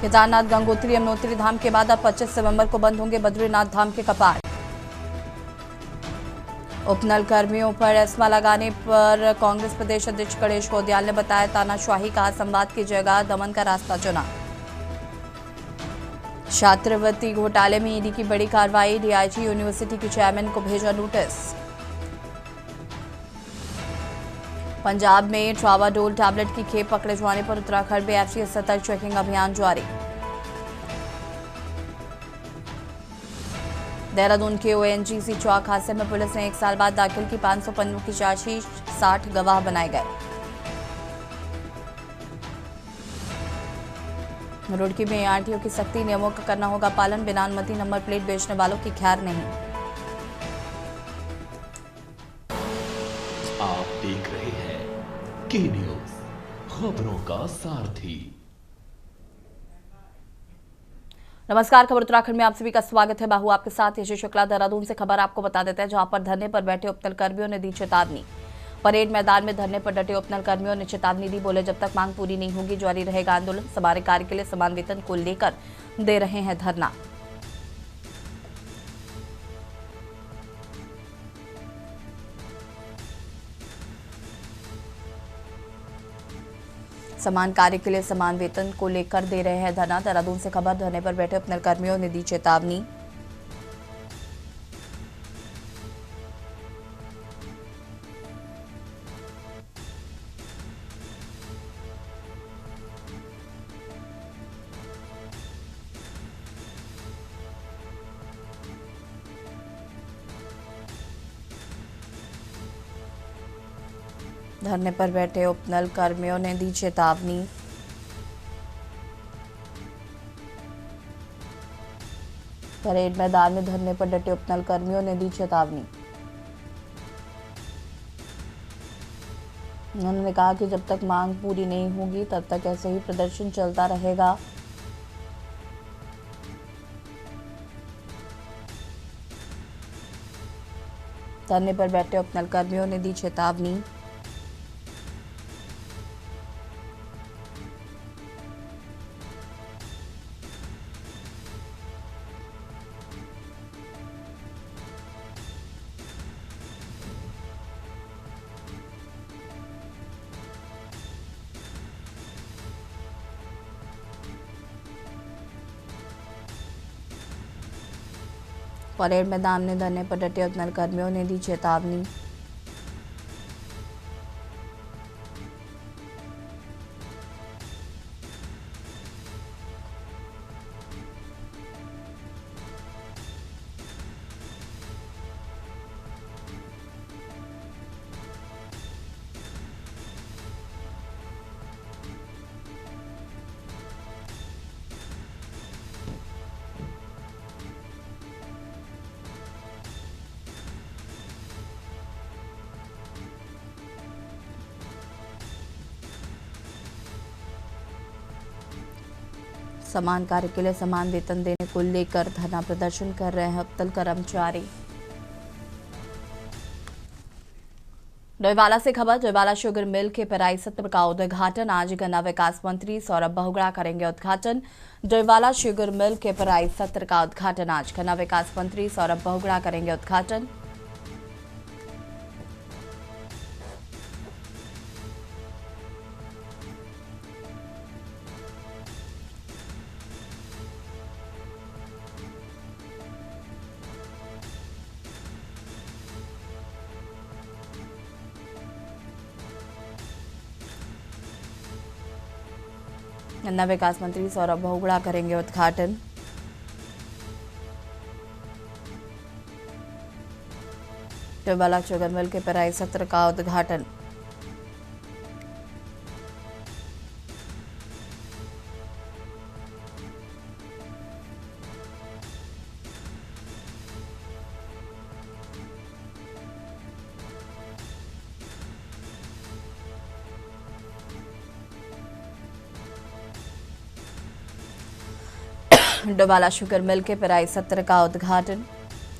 केदारनाथ, गंगोत्री, यमुनोत्री धाम के बाद अब 25 नवंबर को बंद होंगे बद्रीनाथ धाम के कपाट। उपनल कर्मियों पर एस्मा लगाने पर कांग्रेस प्रदेश अध्यक्ष गणेश गोंदियाल ने बताया तानाशाही, कहा संवाद की जगह दमन का रास्ता चुना। छात्रवृत्ति घोटाले में ईडी की बड़ी कार्रवाई, डीआईजी यूनिवर्सिटी के चेयरमैन को भेजा नोटिस। पंजाब में ट्रावाडोल टैबलेट की खेप पकड़े जाने पर उत्तराखंड में एफसीएस सतर्क, चेकिंग अभियान जारी। देहरादून के ओएनजीसी चौक हादसे में पुलिस ने 1 साल बाद दाखिल की 500 पन्नों की चार्जशीट, 60 गवाह बनाए गए। रुड़की में आरटीओ की सख्ती, नियमों का करना होगा पालन, बिना अनुमति नंबर प्लेट बेचने वालों की खैर नहीं। आप देख रहे हैं के न्यूज, खबरों का सारथी। नमस्कार, खबर उत्तराखंड में आप सभी का स्वागत है। बाहू आपके साथ यशु शुक्ला। देहरादून से खबर आपको बता देते हैं, जहां पर धरने पर बैठे उपनल कर्मियों ने दी चेतावनी। परेड मैदान में धरने पर डटे उपनल कर्मियों ने चेतावनी दी, बोले जब तक मांग पूरी नहीं होगी जारी रहेगा आंदोलन। सवारी कार्य के लिए समान वेतन को लेकर दे रहे हैं धरना। समान कार्य के लिए समान वेतन को लेकर दे रहे हैं धरना। देहरादून से खबर, धरने पर बैठे उपनल कर्मियों ने दी चेतावनी। धरने पर बैठे उपनल कर्मियों ने दी चेतावनी। परेड मैदान में धरने पर डटे उपनल कर्मियों ने दी चेतावनी। उन्होंने कहा कि जब तक मांग पूरी नहीं होगी तब तक ऐसे ही प्रदर्शन चलता रहेगा। धरने पर बैठे उपनल कर्मियों ने दी चेतावनी। परेड मैदान में धरने पर डटे उपनल कर्मियों ने दी चेतावनी। समान कार्य के लिए समान वेतन देने को लेकर धरना प्रदर्शन कर रहे हैं उपनल कर्मचारी। डोईवाला से खबर, डोईवाला शुगर मिल के पेराई सत्र का उद्घाटन आज। गन्ना विकास मंत्री सौरभ बहुगुणा करेंगे उद्घाटन। डोईवाला शुगर मिल के पेराई सत्र का उद्घाटन आज। गन्ना विकास मंत्री सौरभ बहुगुणा करेंगे उद्घाटन। गन्ना विकास मंत्री सौरभ बहुगुणा करेंगे उद्घाटन। डोईवाला शुगर मिल के पेराई सत्र का उद्घाटन। डोईवाला शुगर मिल के पेराई सत्र का उद्घाटन।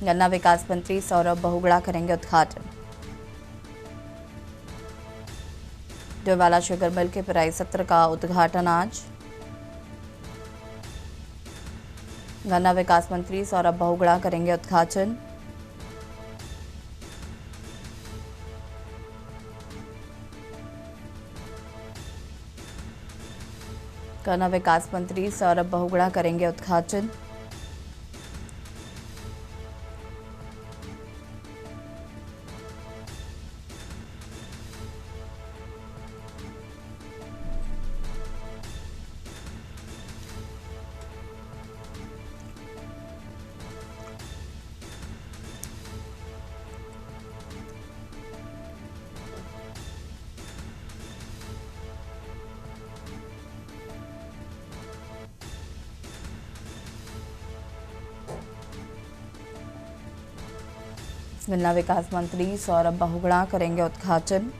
गन्ना विकास मंत्री सौरभ बहुगुणा करेंगे उद्घाटन। डोईवाला शुगर मिल के पेराई सत्र का उद्घाटन आज। गन्ना विकास मंत्री सौरभ बहुगुणा करेंगे उद्घाटन। गन्ना विकास मंत्री सौरभ बहुगुणा करेंगे उद्घाटन। गन्ना विकास मंत्री सौरभ बहुगुणा करेंगे उद्घाटन।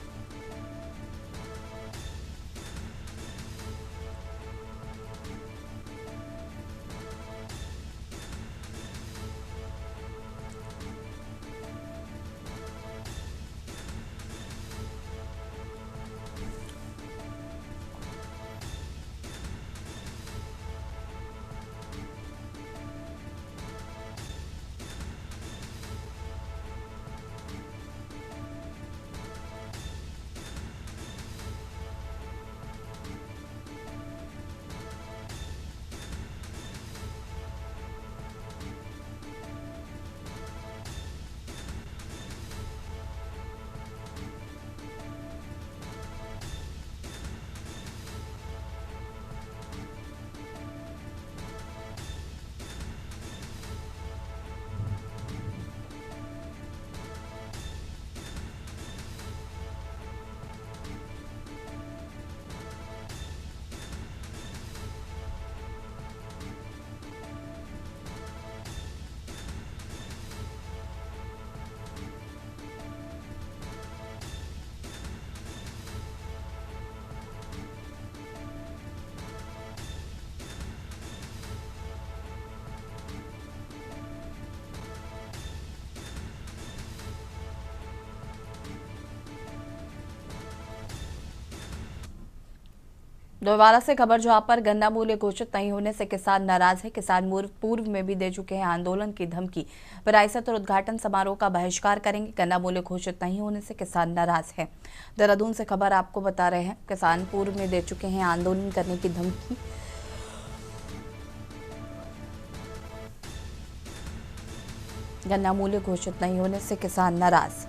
डोईवाला से खबर, जहां पर गन्ना मूल्य घोषित नहीं होने से किसान नाराज है। किसान पूर्व में भी दे चुके हैं आंदोलन की धमकी। विरासत और उद्घाटन समारोह का बहिष्कार करेंगे। गन्ना मूल्य घोषित नहीं होने से किसान नाराज है। देहरादून से खबर आपको बता रहे हैं, किसान पूर्व में दे चुके हैं आंदोलन करने की धमकी। गन्ना मूल्य घोषित नहीं होने से किसान नाराज।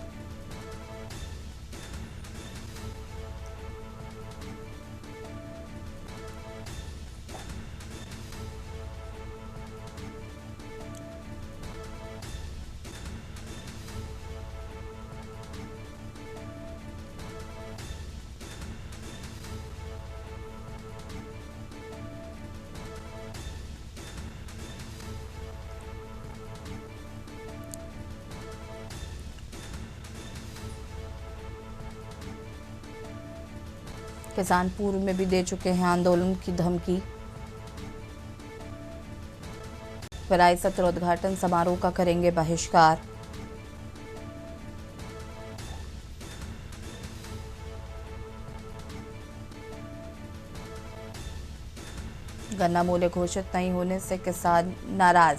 किसान पूर्व में भी दे चुके हैं आंदोलन की धमकी। विरासत और उद्घाटन समारोह का करेंगे बहिष्कार। गन्ना मूल्य घोषित नहीं होने से किसान नाराज।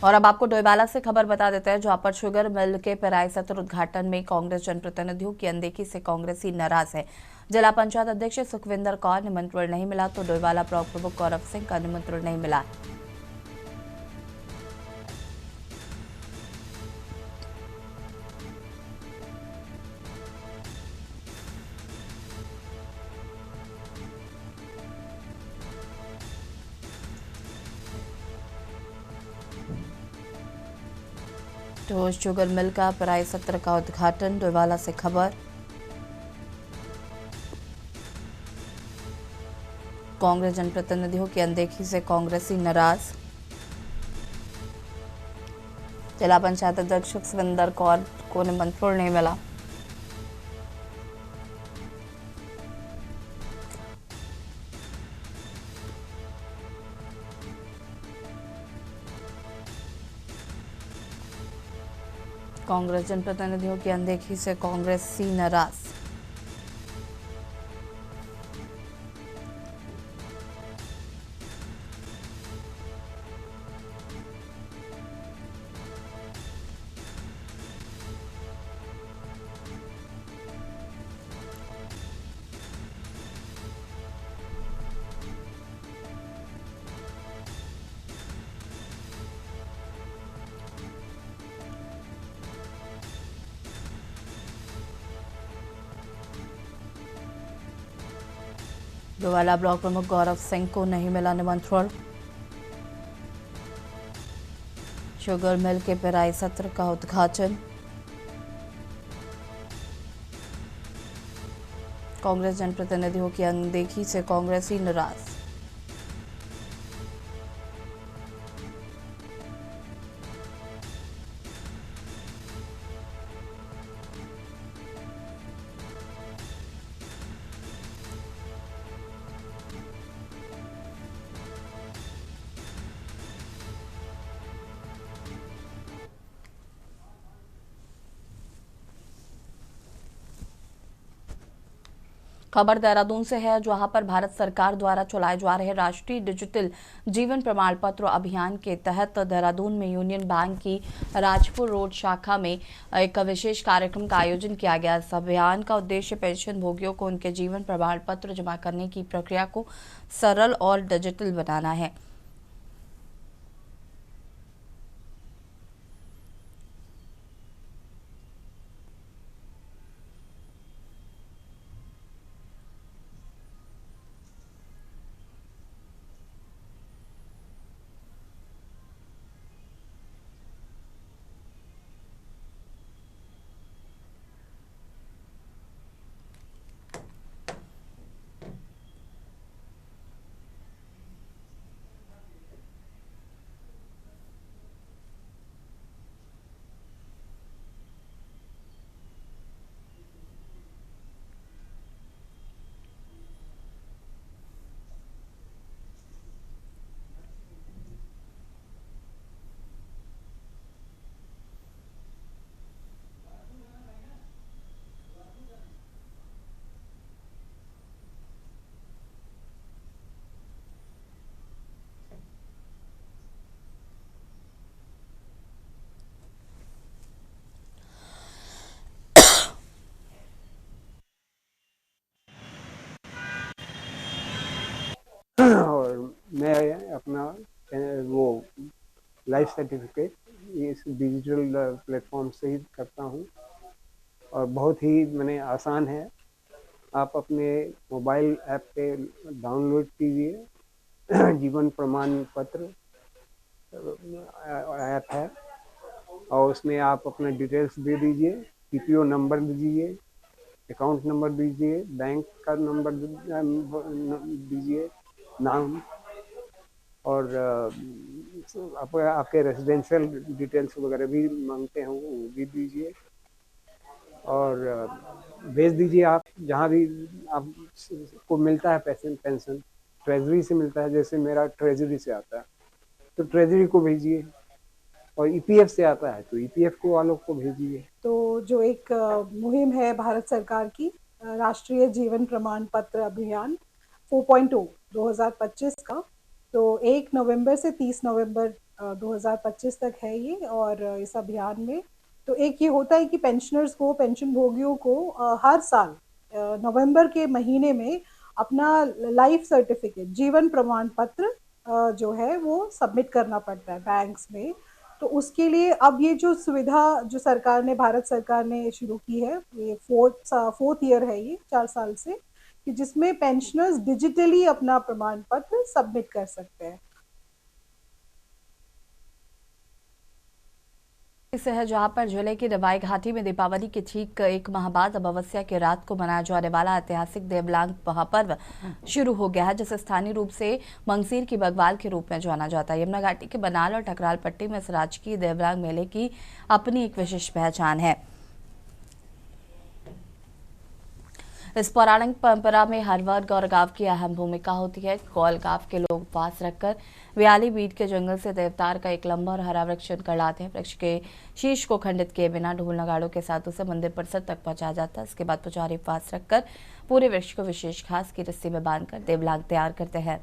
और अब आपको डोईवाला से खबर बता देते हैं, जहां पर शुगर मिल के पेराई सत्र उद्घाटन में कांग्रेस जनप्रतिनिधियों की अनदेखी से कांग्रेसी नाराज है। जिला पंचायत अध्यक्ष सुखविंदर कौर निमंत्रण नहीं मिला तो डोईवाला ब्लॉक प्रमुख गौरव सिंह का निमंत्रण नहीं मिला। तो शुगर मिल का पेराई सत्र का उद्घाटन। डोईवाला से खबर, कांग्रेस जनप्रतिनिधियों की अनदेखी से कांग्रेसी नाराज। जिला पंचायत अध्यक्ष सुखविंदर कौर को निमंत्रण नहीं मिला। कांग्रेस जनप्रतिनिधियों की अनदेखी से कांग्रेसी नाराज। डोवाला ब्लॉक प्रमुख गौरव सिंह को नहीं मिला निमंत्रण। शुगर मिल के पेराई सत्र का उद्घाटन। कांग्रेस जनप्रतिनिधियों की अनदेखी से कांग्रेसी नाराज। खबर देहरादून से है, जहां पर भारत सरकार द्वारा चलाए जा रहे राष्ट्रीय डिजिटल जीवन प्रमाण पत्र अभियान के तहत देहरादून में यूनियन बैंक की राजपुर रोड शाखा में एक विशेष कार्यक्रम का आयोजन किया गया। इस अभियान का उद्देश्य पेंशन भोगियों को उनके जीवन प्रमाण पत्र जमा करने की प्रक्रिया को सरल और डिजिटल बनाना है। और मैं अपना वो लाइफ सर्टिफिकेट इस डिजिटल प्लेटफॉर्म से ही करता हूँ और बहुत ही मैंने आसान है। आप अपने मोबाइल ऐप पे डाउनलोड कीजिए जीवन प्रमाण पत्र ऐप है और उसमें आप अपना डिटेल्स दे दीजिए, पीपीओ नंबर दीजिए, अकाउंट नंबर दीजिए, बैंक का नंबर दीजिए, नाम और आपके रेजिडेंशियल डिटेल्स वगैरह भी मांगते हैं, वो भी दीजिए और भेज दीजिए। आप जहाँ भी आपको मिलता है पेंशन ट्रेजरी से मिलता है, जैसे मेरा ट्रेजरी से आता है तो ट्रेजरी को भेजिए और ईपीएफ से आता है तो ईपीएफ को वालों को भेजिए। तो जो एक मुहिम है भारत सरकार की राष्ट्रीय जीवन प्रमाण पत्र अभियान 4.0 2025 का, तो 1 नवंबर से 30 नवंबर 2025 तक है ये। और इस अभियान में तो एक ये होता है कि पेंशनर्स को, पेंशन भोगियों को हर साल नवंबर के महीने में अपना लाइफ सर्टिफिकेट, जीवन प्रमाण पत्र जो है वो सबमिट करना पड़ता है बैंक्स में। तो उसके लिए अब ये जो सुविधा जो सरकार ने, भारत सरकार ने शुरू की है, ये फोर्थ ईयर है ये, 4 साल से, कि जिसमें पेंशनर्स डिजिटली अपना प्रमाण पत्र सबमिट कर सकते हैं। से है, जहां पर जिले की रवाई घाटी में दीपावली के ठीक एक माह बाद अमावस्या की रात को मनाया जाने वाला ऐतिहासिक देवलांग महापर्व शुरू हो गया है, जिसे स्थानीय रूप से मंगसीर की बगवाल के रूप में जाना जाता है। यमुना घाटी के बनाल और टकराल पट्टी में इस राजकीय देवलांग मेले की अपनी एक विशिष्ट पहचान है। इस पौराणिक परंपरा में हर वर्ग और गांव की अहम भूमिका होती है। कौल गांव के लोग उपवास रखकर व्याली बीट के जंगल से देवतार का एक लंबा और हरा वृक्ष चुनकर लाते हैं। वृक्ष के शीश को खंडित किए बिना ढोल नगाड़ों के साथ उसे मंदिर परिसर तक पहुंचाया जाता है। इसके बाद पुजारी उपवास रखकर पूरे वृक्ष को विशेष घास की रस्सी में बांधकर देवलांग तैयार करते हैं।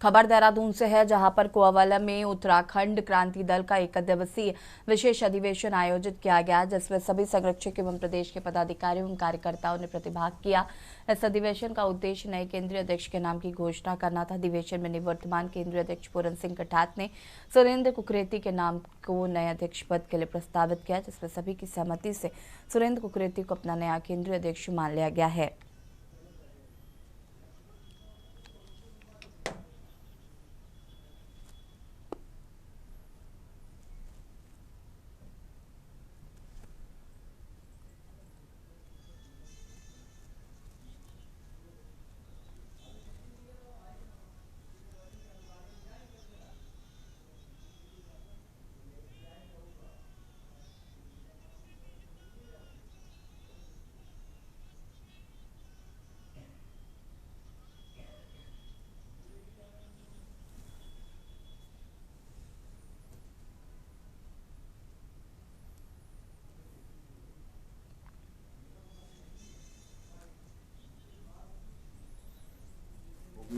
खबर देहरादून से है, जहां पर कोआवाला में उत्तराखंड क्रांति दल का 1 दिवसीय विशेष अधिवेशन आयोजित किया गया, जिसमें सभी संरक्षक एवं प्रदेश के पदाधिकारियों एवं कार्यकर्ताओं ने प्रतिभाग किया। इस अधिवेशन का उद्देश्य नए केंद्रीय अध्यक्ष के नाम की घोषणा करना था। अधिवेशन में निवर्तमान केंद्रीय अध्यक्ष पूरन सिंह कठात ने सुरेंद्र कुकरेती के नाम को नए अध्यक्ष पद के लिए प्रस्तावित किया, जिसमें सभी की सहमति से सुरेंद्र कुकरेती को अपना नया केंद्रीय अध्यक्ष मान लिया गया है।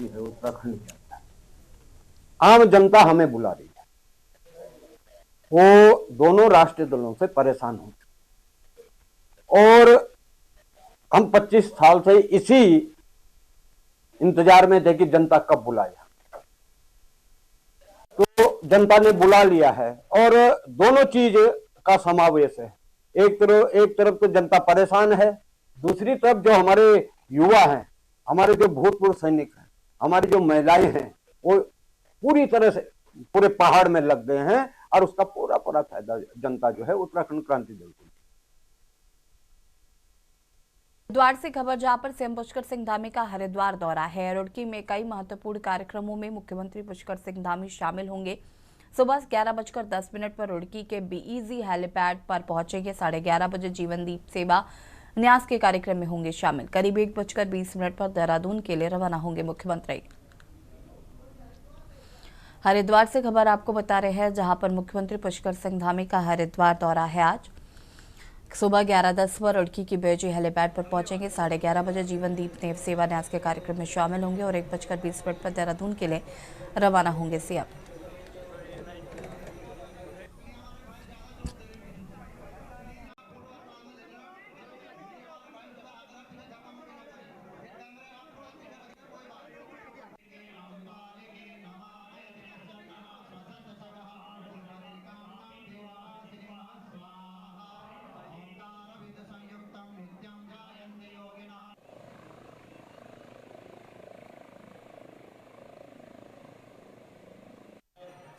है उत्तराखंड की जनता, आम जनता हमें बुला रही है। वो दोनों राष्ट्रीय दलों से परेशान हो चुके और हम 25 साल से इसी इंतजार में थे कि जनता कब बुलाया। तो जनता ने बुला लिया है और दोनों चीज का समावेश है। एक तरफ तो जनता परेशान है, दूसरी तरफ जो हमारे युवा हैं, हमारे जो भूतपूर्व सैनिक हैं, हमारी जो महिलाएं हैं, वो पूरी तरह से पूरे पहाड़ में लग गए हैं और उसका पूरा फायदा जनता जो है उत्तराखंड क्रांति दल को। हरिद्वार से खबर, जहां पर सीएम पुष्कर सिंह धामी का हरिद्वार दौरा है। रुड़की में कई महत्वपूर्ण कार्यक्रमों में मुख्यमंत्री पुष्कर सिंह धामी शामिल होंगे। सुबह 11:10 पर रुड़की के बीईजी हेलीपैड पर पहुंचेंगे। 11:30 बजे जीवन दीप सेवा न्यास के कार्यक्रम में होंगे शामिल। करीब 1:20 पर देहरादून के लिए रवाना होंगे मुख्यमंत्री। हरिद्वार से खबर आपको बता रहे हैं, जहां पर मुख्यमंत्री पुष्कर सिंह धामी का हरिद्वार दौरा है। आज सुबह 11:10 पर रुड़की की बीईजी हेलीपैड पर पहुंचेंगे। 11:30 बजे जीवन दीप सेवा न्यास के कार्यक्रम में शामिल होंगे और 1:20 पर देहरादून के लिए रवाना होंगे सीएम।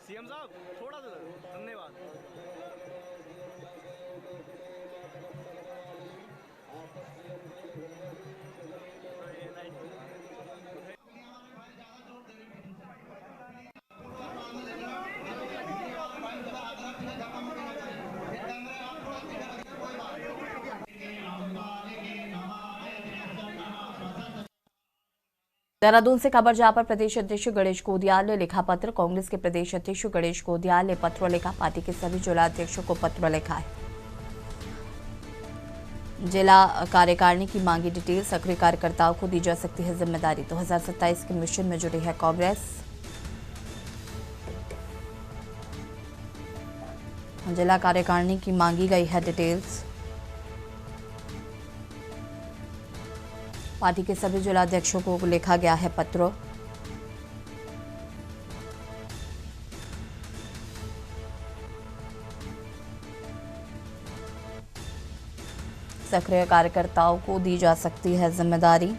सीएम साहब थोड़ा सा धन्यवाद। देहरादून से खबर, जहां पर प्रदेश अध्यक्ष गणेश गोदियाल ने लिखा पत्र। कांग्रेस के प्रदेश अध्यक्ष गणेश गोदियाल ने पत्र लिखा। पार्टी के सभी जिला अध्यक्षों को पत्र लिखा है। जिला कार्यकारिणी की मांगी डिटेल। सक्रिय कार्यकर्ताओं को दी जा सकती है जिम्मेदारी। 2027 के मिशन में जुड़ी है कांग्रेस। जिला कार्यकारिणी की मांगी गई है डिटेल्स। पार्टी के सभी जिला अध्यक्षों को लिखा गया है पत्र। सक्रिय कार्यकर्ताओं को दी जा सकती है जिम्मेदारी।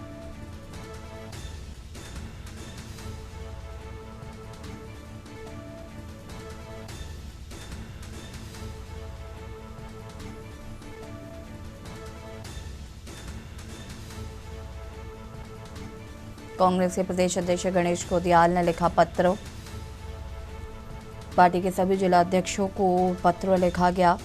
कांग्रेस के प्रदेश अध्यक्ष गणेश गोदियाल ने लिखा पत्र। पार्टी के सभी जिला अध्यक्षों को पत्र लिखा गया।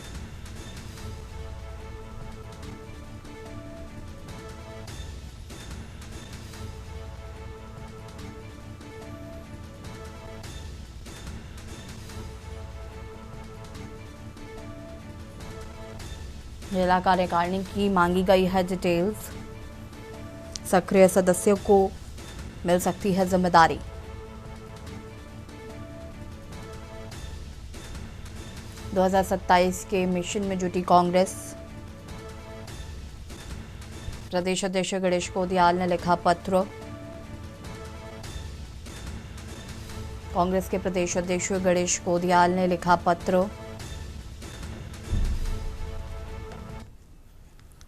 जिला कार्यकारिणी की मांगी गई है डिटेल्स। सक्रिय सदस्यों को मिल सकती है जिम्मेदारी। 2027 के मिशन में जुटी कांग्रेस। प्रदेश अध्यक्ष गणेश कोदियाल ने लिखा पत्र। कांग्रेस के प्रदेश अध्यक्ष गणेश कोदियाल ने लिखा पत्र।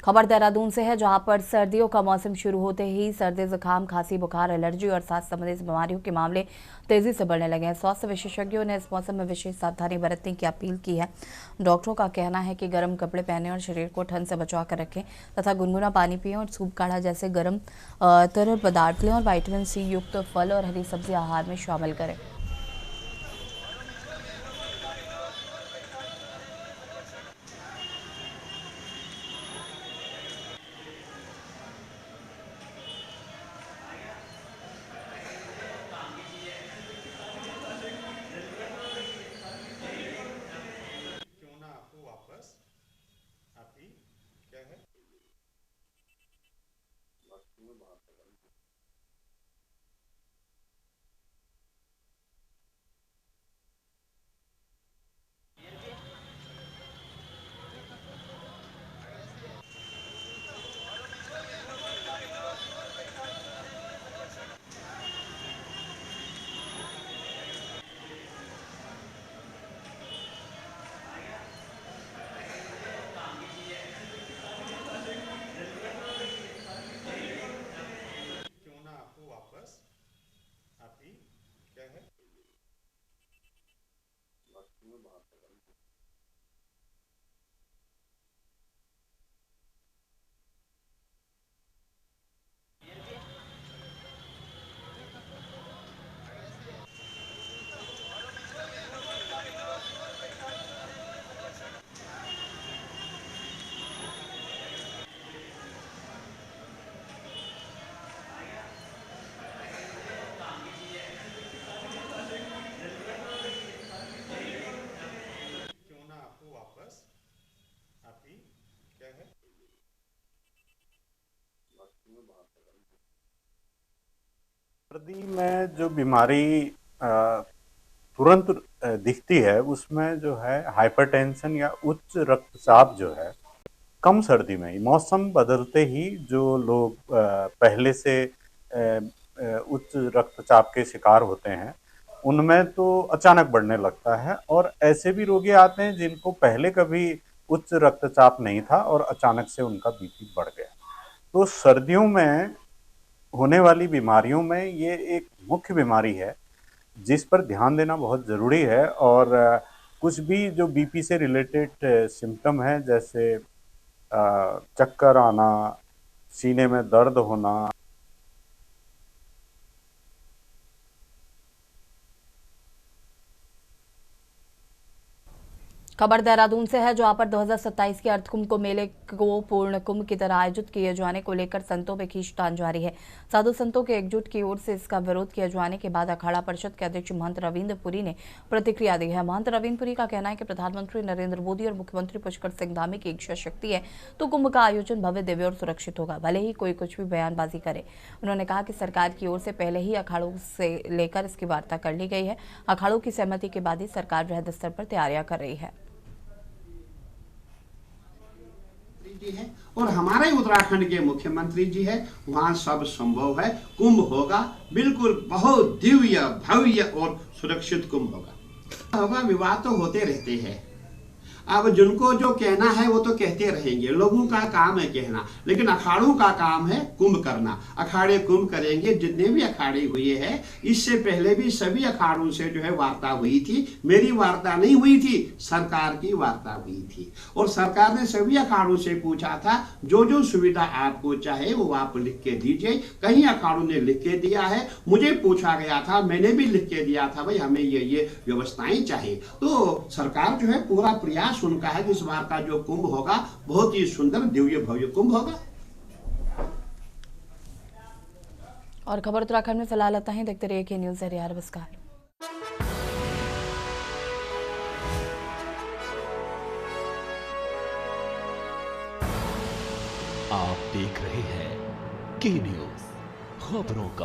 खबर देहरादून से है, जहां पर सर्दियों का मौसम शुरू होते ही सर्दी, जुकाम, खांसी, बुखार, एलर्जी और सांस संबंधित बीमारियों के मामले तेजी से बढ़ने लगे हैं। स्वास्थ्य विशेषज्ञों ने इस मौसम में विशेष सावधानी बरतने की अपील की है। डॉक्टरों का कहना है कि गर्म कपड़े पहनें और शरीर को ठंड से बचा कर रखें तथा गुनगुना पानी पिएं और सूप काढ़ा जैसे गर्म तरल पदार्थ लें और विटामिन सी युक्त फल और हरी सब्जी आहार में शामिल करें। सर्दी में जो बीमारी तुरंत दिखती है उसमें जो है हाइपरटेंशन या उच्च रक्तचाप जो है कम सर्दी में ही मौसम बदलते ही जो लोग पहले से उच्च रक्तचाप के शिकार होते हैं उनमें तो अचानक बढ़ने लगता है और ऐसे भी रोगी आते हैं जिनको पहले कभी उच्च रक्तचाप नहीं था और अचानक से उनका बीपी बढ़ गया। तो सर्दियों में होने वाली बीमारियों में ये एक मुख्य बीमारी है जिस पर ध्यान देना बहुत ज़रूरी है। और कुछ भी जो बीपी से रिलेटेड सिम्टम है जैसे चक्कर आना, सीने में दर्द होना, खबर देहरादून से है, जहां पर 2027 के अर्थ कुंभ को मेले को पूर्ण कुंभ की तरह आयोजित किए जाने को लेकर संतों में खींचतान जारी है। साधु संतों के एकजुट की ओर से इसका विरोध किए जाने के बाद अखाड़ा परिषद के अध्यक्ष महंत रविंद्र पुरी ने प्रतिक्रिया दी है। महंत रविंद्र पुरी का कहना है कि प्रधानमंत्री नरेंद्र मोदी और मुख्यमंत्री पुष्कर सिंह धामी की इच्छा शक्ति है तो कुंभ का आयोजन भव्य, दिव्य और सुरक्षित होगा, भले ही कोई कुछ भी बयानबाजी करे। उन्होंने कहा कि सरकार की ओर से पहले ही अखाड़ों से लेकर इसकी वार्ता कर ली गई है। अखाड़ों की सहमति के बाद ही सरकार वृहद स्तर पर तैयारियां कर रही है। है और हमारे उत्तराखंड के मुख्यमंत्री जी है, वहां सब संभव है। कुंभ होगा, बिल्कुल बहुत दिव्य, भव्य और सुरक्षित कुंभ होगा। विवाद तो होते रहते हैं, अब जिनको जो कहना है वो तो कहते रहेंगे, लोगों का काम है कहना, लेकिन अखाड़ों का काम है कुंभ करना। अखाड़े कुंभ करेंगे, जितने भी अखाड़े हुए हैं, इससे पहले भी सभी अखाड़ों से जो है वार्ता हुई थी। मेरी वार्ता नहीं हुई थी, सरकार की वार्ता हुई थी और सरकार ने सभी अखाड़ों से पूछा था जो जो सुविधा आपको चाहे वो आप लिख के दीजिए। कहीं अखाड़ों ने लिख के दिया है, मुझे पूछा गया था, मैंने भी लिख के दिया था भाई हमें ये व्यवस्थाएं चाहिए। तो सरकार जो है पूरा प्रयास उनका है कि इस बार का जो कुंभ होगा बहुत ही सुंदर, दिव्य, भव्य कुंभ होगा। और खबर उत्तराखंड में फिलहाल आता है, देखते रहिए के न्यूज़ एरिया। नमस्कार। आप देख रहे हैं के न्यूज़, खबरों का